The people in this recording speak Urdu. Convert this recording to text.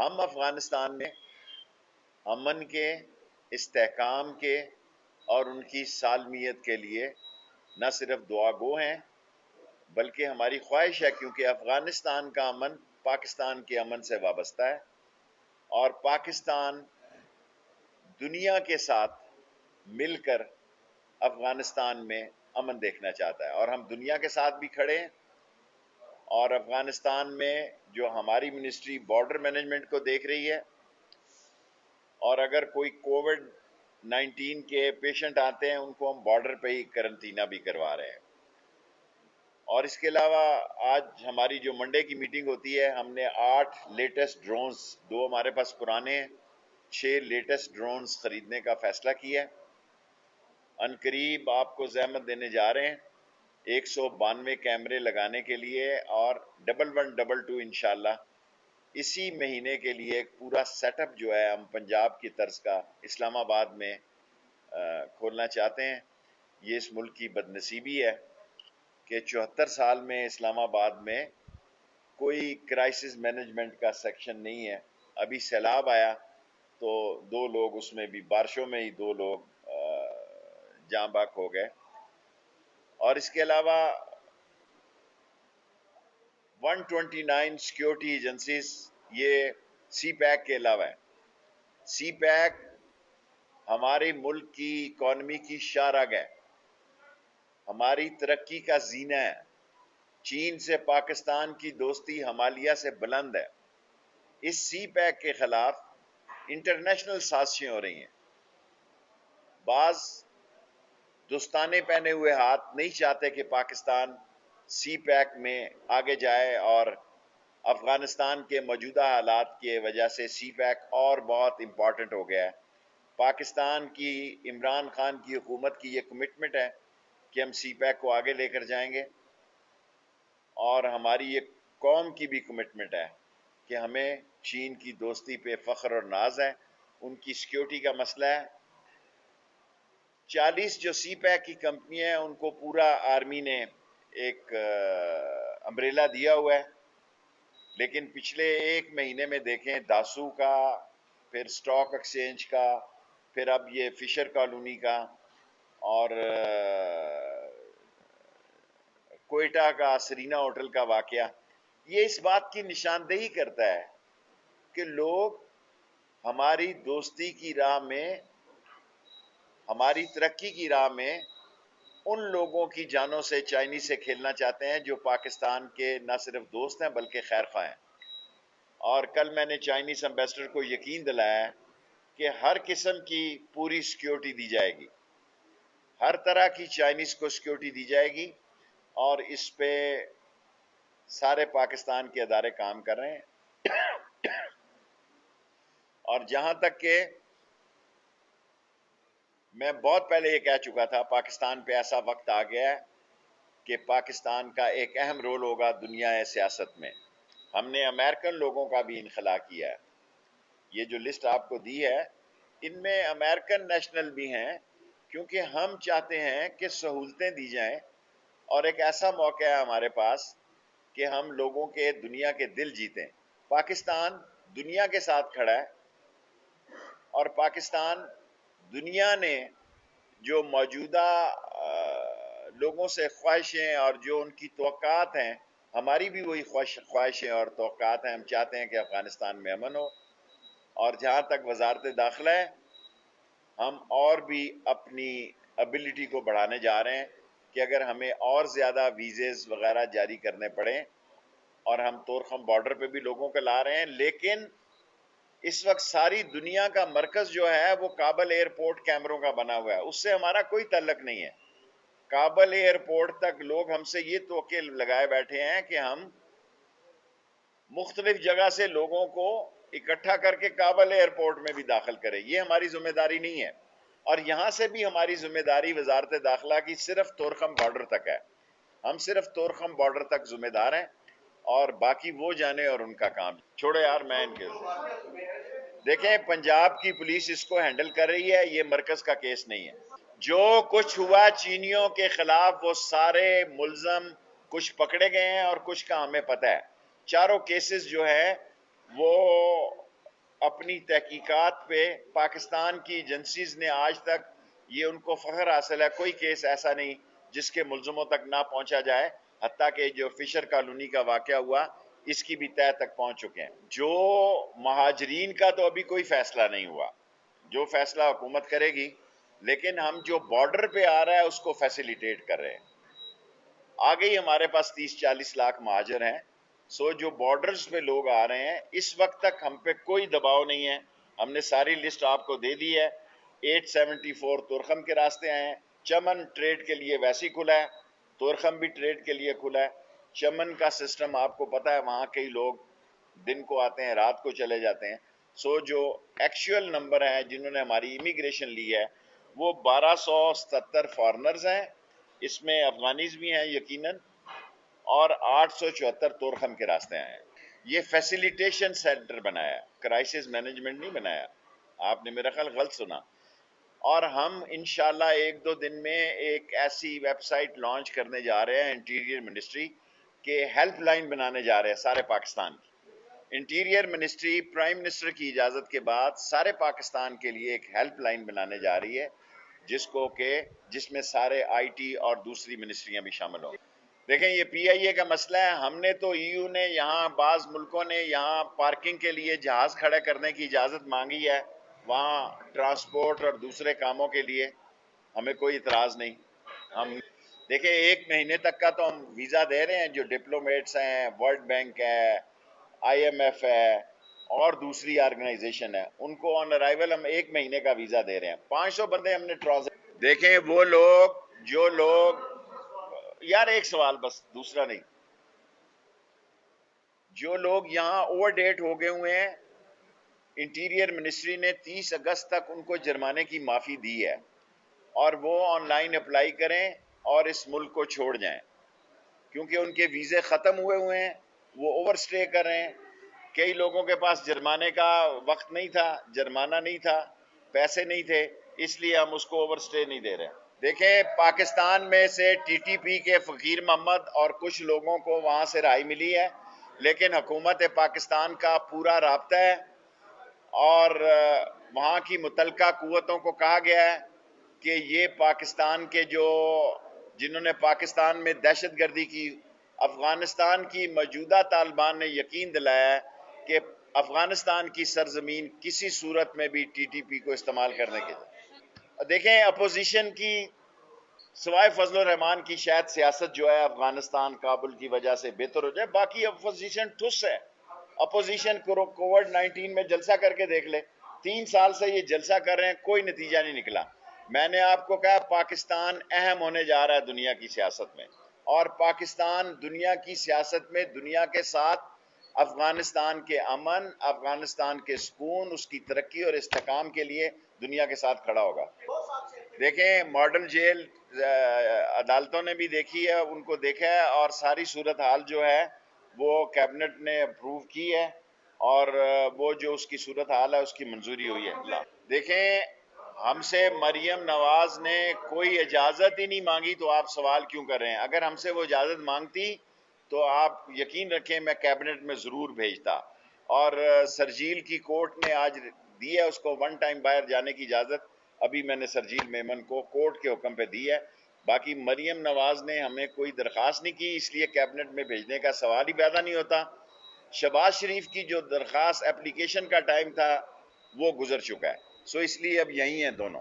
ہم افغانستان میں امن کے، استحکام کے اور ان کی سالمیت کے لیے نہ صرف دعا گو ہیں بلکہ ہماری خواہش ہے، کیونکہ افغانستان کا امن پاکستان کے امن سے وابستہ ہے اور پاکستان دنیا کے ساتھ مل کر افغانستان میں امن دیکھنا چاہتا ہے، اور ہم دنیا کے ساتھ بھی کھڑے ہیں۔ اور افغانستان میں جو ہماری منسٹری بارڈر مینجمنٹ کو دیکھ رہی ہے، اور اگر کوئی کووڈ-19 کے پیشنٹ آتے ہیں ان کو ہم بارڈر پہ ہی قرنطینہ بھی کروا رہے ہیں۔ اور اس کے علاوہ آج ہماری جو منڈے کی میٹنگ ہوتی ہے، ہم نے 8 لیٹسٹ ڈرونز، 2 ہمارے پاس پرانے ہیں، 6 لیٹسٹ ڈرونز خریدنے کا فیصلہ کیا ہے۔ عنقریب آپ کو زحمت دینے جا رہے ہیں 192 کیمرے لگانے کے لیے، اور 1122 انشاءاللہ اسی مہینے کے لیے ایک پورا سیٹ اپ جو ہے ہم پنجاب کی طرز کا اسلام آباد میں کھولنا چاہتے ہیں۔ یہ اس ملک کی بدنصیبی ہے کہ 74 سال میں اسلام آباد میں کوئی کرائسس مینجمنٹ کا سیکشن نہیں ہے۔ ابھی سیلاب آیا تو 2 لوگ، اس میں بھی بارشوں میں ہی 2 لوگ جاں بحق ہو گئے۔ اور اس کے علاوہ 129 سیکیورٹی ایجنسیز، یہ سی پیک کے علاوہ ہے۔ سی پیک ہمارے ملک کی اکانومی کی شاہراہ ہے، ہماری ترقی کا زینہ ہے۔ چین سے پاکستان کی دوستی ہمالیہ سے بلند ہے۔ اس سی پیک کے خلاف انٹرنیشنل سازشیں ہو رہی ہیں۔ بعض دستانے پہنے ہوئے ہاتھ نہیں چاہتے کہ پاکستان سی پیک میں آگے جائے، اور افغانستان کے موجودہ حالات کی وجہ سے سی پیک اور بہت امپورٹنٹ ہو گیا ہے۔ پاکستان کی، عمران خان کی حکومت کی یہ کمٹمنٹ ہے کہ ہم سی پیک کو آگے لے کر جائیں گے، اور ہماری یہ قوم کی بھی کمٹمنٹ ہے کہ ہمیں چین کی دوستی پہ فخر اور ناز ہے۔ ان کی سیکیورٹی کا مسئلہ ہے۔ 40 جو سی پیک کی کمپنی ہیں ان کو پورا آرمی نے ایک امبریلا دیا ہوا ہے، لیکن پچھلے 1 مہینے میں دیکھیں داسو کا، پھر سٹاک ایکسچینج کا، پھر اب یہ فشر کالونی کا، اور کوئٹہ کا سرینا ہوٹل کا واقعہ، یہ اس بات کی نشاندہی کرتا ہے کہ لوگ ہماری دوستی کی راہ میں، ہماری ترقی کی راہ میں ان لوگوں کی جانوں سے، چائنیز سے کھیلنا چاہتے ہیں جو پاکستان کے نہ صرف دوست ہیں بلکہ خیر خواہ ہیں۔ اور کل میں نے چائنیز ایمبیسڈر کو یقین دلایا کہ ہر قسم کی پوری سیکیورٹی دی جائے گی، ہر طرح کی چائنیز کو سیکیورٹی دی جائے گی، اور اس پہ سارے پاکستان کے ادارے کام کر رہے ہیں۔ اور جہاں تک کہ میں بہت پہلے یہ کہہ چکا تھا، پاکستان پہ ایسا وقت آ گیا ہے کہ پاکستان کا ایک اہم رول ہوگا دنیا سیاست میں۔ ہم نے امریکن لوگوں کا بھی انخلا کیا ہے۔ یہ جو لسٹ آپ کو دی ہے ان میں امریکن نیشنل بھی ہیں، کیونکہ ہم چاہتے ہیں کہ سہولتیں دی جائیں، اور ایک ایسا موقع ہے ہمارے پاس کہ ہم لوگوں کے، دنیا کے دل جیتیں۔ پاکستان دنیا کے ساتھ کھڑا ہے، اور پاکستان دنیا نے جو موجودہ لوگوں سے خواہشیں اور جو ان کی توقعات ہیں، ہماری بھی وہی خواہشیں اور توقعات ہیں۔ ہم چاہتے ہیں کہ افغانستان میں امن ہو، اور جہاں تک وزارت داخلہ ہے، ہم اور بھی اپنی ایبلٹی کو بڑھانے جا رہے ہیں کہ اگر ہمیں اور زیادہ ویزز وغیرہ جاری کرنے پڑیں، اور ہم طورخم بارڈر پہ بھی لوگوں کو لا رہے ہیں، لیکن اس وقت ساری دنیا کا مرکز جو ہے وہ کابل ایئرپورٹ کیمروں کا بنا ہوا ہے، اس سے ہمارا کوئی تعلق نہیں ہے۔ کابل ایئرپورٹ تک لوگ ہم سے یہ توقع لگائے بیٹھے ہیں کہ ہم مختلف جگہ سے لوگوں کو اکٹھا کر کے کابل ایئرپورٹ میں بھی داخل کریں۔ یہ ہماری ذمہ داری نہیں ہے، اور یہاں سے بھی ہماری ذمہ داری وزارت داخلہ کی صرف طورخم بارڈر تک ہے۔ ہم صرف طورخم بارڈر تک ذمہ دار ہیں، اور باقی وہ جانے اور ان کا کام چھوڑے یار۔ میں ان کے دیکھیں، پنجاب کی پولیس اس کو ہینڈل کر رہی ہے، یہ مرکز کا کیس نہیں ہے۔ جو کچھ ہوا چینیوں کے خلاف، وہ سارے ملزم کچھ پکڑے گئے ہیں اور کچھ کا ہمیں پتہ ہے۔ چاروں کیسز جو ہیں وہ اپنی تحقیقات پہ پاکستان کی ایجنسیز نے آج تک یہ ان کو فخر حاصل ہے، کوئی کیس ایسا نہیں جس کے ملزموں تک نہ پہنچا جائے، حتیٰ کہ جو فشر کالونی کا واقعہ ہوا اس کی بھی تہہ تک پہنچ چکے ہیں۔ جو مہاجرین کا تو ابھی کوئی فیصلہ نہیں ہوا، جو فیصلہ حکومت کرے گی، لیکن ہم جو بارڈر پہ آ رہا ہے اس کو فیسیلیٹیٹ کر رہے ہیں۔ آگے ہی ہمارے پاس 30-40 لاکھ مہاجر ہیں، سو جو بارڈرز پہ لوگ آ رہے ہیں اس وقت تک ہم پہ کوئی دباؤ نہیں ہے، ہم نے ساری لسٹ آپ کو دے دی ہے۔ 874 تورخم کے راستے آئے ہیں، چمن ٹریڈ کے لیے ویسے ہی کھلا ہے، تورخم بھی ٹریڈ کے لیے کھلا ہے۔ چمن کا سسٹم آپ کو پتا ہے، وہاں کئی لوگ دن کو آتے ہیں رات کو چلے جاتے ہیں۔ سو جو ایکچوئل نمبر ہیں جنہوں نے ہماری امیگریشن لی ہے وہ 1277 فارنرز ہیں، اس میں افغانیز بھی ہیں یقیناً، اور 874 تورخم کے راستے آئے ہیں۔ یہ فیسیلیٹیشن سینٹر بنایا، کرائسس مینجمنٹ نہیں بنایا، آپ نے میرا خیال غلط سنا۔ اور ہم انشاءاللہ 1-2 دن میں ایک ایسی ویب سائٹ لانچ کرنے جا رہے ہیں انٹیریئر منسٹری کے ہیلپ لائن بنانے جا رہے ہیں سارے پاکستان کی۔ انٹیریئر منسٹری پرائم منسٹر کی اجازت کے بعد سارے پاکستان کے لیے ایک ہیلپ لائن بنانے جا رہی ہے جس میں سارے آئی ٹی اور دوسری منسٹریاں بھی شامل ہوں۔ دیکھیں یہ پی آئی اے کا مسئلہ ہے، ہم نے تو ای یو نے یہاں بعض ملکوں نے یہاں پارکنگ کے لیے جہاز کھڑے کرنے کی اجازت مانگی ہے، وہاں ٹرانسپورٹ اور دوسرے کاموں کے لیے، ہمیں کوئی اعتراض نہیں۔ ہم دیکھیں 1 مہینے تک کا تو ہم ویزا دے رہے ہیں، جو ڈپلومیٹس ہیں، ورلڈ بینک ہے، آئی ایم ایف ہے اور دوسری آرگنائزیشن ہے، ان کو آن ارائیول ہم 1 مہینے کا ویزا دے رہے ہیں۔ 500 بندے ہم نے ٹرانزٹ۔ دیکھیں وہ لوگ جو لوگ، یار ایک سوال بس، دوسرا نہیں، جو لوگ یہاں اوور ڈیٹ ہو گئے ہوئے ہیں، انٹیریئر منسٹری نے 30 اگست تک ان کو جرمانے کی معافی دی ہے، اور وہ آن لائن اپلائی کریں اور اس ملک کو چھوڑ جائیں، کیونکہ ان کے ویزے ختم ہوئے ہیں، وہ اوور سٹے کر رہے ہیں۔ کئی لوگوں کے پاس جرمانے کا وقت نہیں تھا، جرمانہ نہیں تھا، پیسے نہیں تھے، اس لیے ہم اس کو اوور سٹے نہیں دے رہے۔ دیکھیں پاکستان میں سے ٹی ٹی پی کے فقیر محمد اور کچھ لوگوں کو وہاں سے رہائی ملی ہے، لیکن حکومت پاکستان کا پورا رابطہ ہے، اور وہاں کی متعلقہ قوتوں کو کہا گیا ہے کہ یہ پاکستان کے جنہوں نے پاکستان میں دہشت گردی کی، افغانستان کی موجودہ طالبان نے یقین دلایا ہے کہ افغانستان کی سرزمین کسی صورت میں بھی ٹی ٹی پی کو استعمال کرنے کے لیے۔ دیکھیں اپوزیشن کی سوائے فضل الرحمان کی شاید سیاست جو ہے افغانستان کابل کی وجہ سے بہتر ہو جائے، باقی اپوزیشن ٹھس ہے۔ اپوزیشن کووڈ-19 میں جلسہ کر کے دیکھ لے، 3 سال سے یہ جلسہ کر رہے ہیں، کوئی نتیجہ نہیں نکلا۔ میں نے آپ کو کہا پاکستان اہم ہونے جا رہا ہے دنیا کی سیاست میں، اور پاکستان دنیا کی سیاست میں دنیا کے ساتھ افغانستان کے امن، افغانستان کے سکون، اس کی ترقی اور استحکام کے لیے دنیا کے ساتھ کھڑا ہوگا۔ دیکھیں ماڈل جیل عدالتوں نے بھی دیکھی ہے، ان کو دیکھا ہے، اور ساری صورتحال جو ہے وہ کیبنٹ نے اپروو کی ہے، اور وہ جو اس کی صورتحال ہے اس کی منظوری ہوئی ہے۔ دیکھیں ہم سے مریم نواز نے کوئی اجازت ہی نہیں مانگی، تو آپ سوال کیوں کر رہے ہیں؟ اگر ہم سے وہ اجازت مانگتی تو آپ یقین رکھیں میں کیبنٹ میں ضرور بھیجتا، اور سرجیل کی کورٹ نے آج دی ہے اس کو 1 ٹائم باہر جانے کی اجازت، ابھی میں نے سرجیل میمن کو کورٹ کے حکم پہ دی ہے۔ باقی مریم نواز نے ہمیں کوئی درخواست نہیں کی، اس لیے کیبنٹ میں بھیجنے کا سوال ہی پیدا نہیں ہوتا۔ شہباز شریف کی جو درخواست اپلیکیشن کا ٹائم تھا وہ گزر چکا ہے، سو اس لیے اب یہی ہیں دونوں۔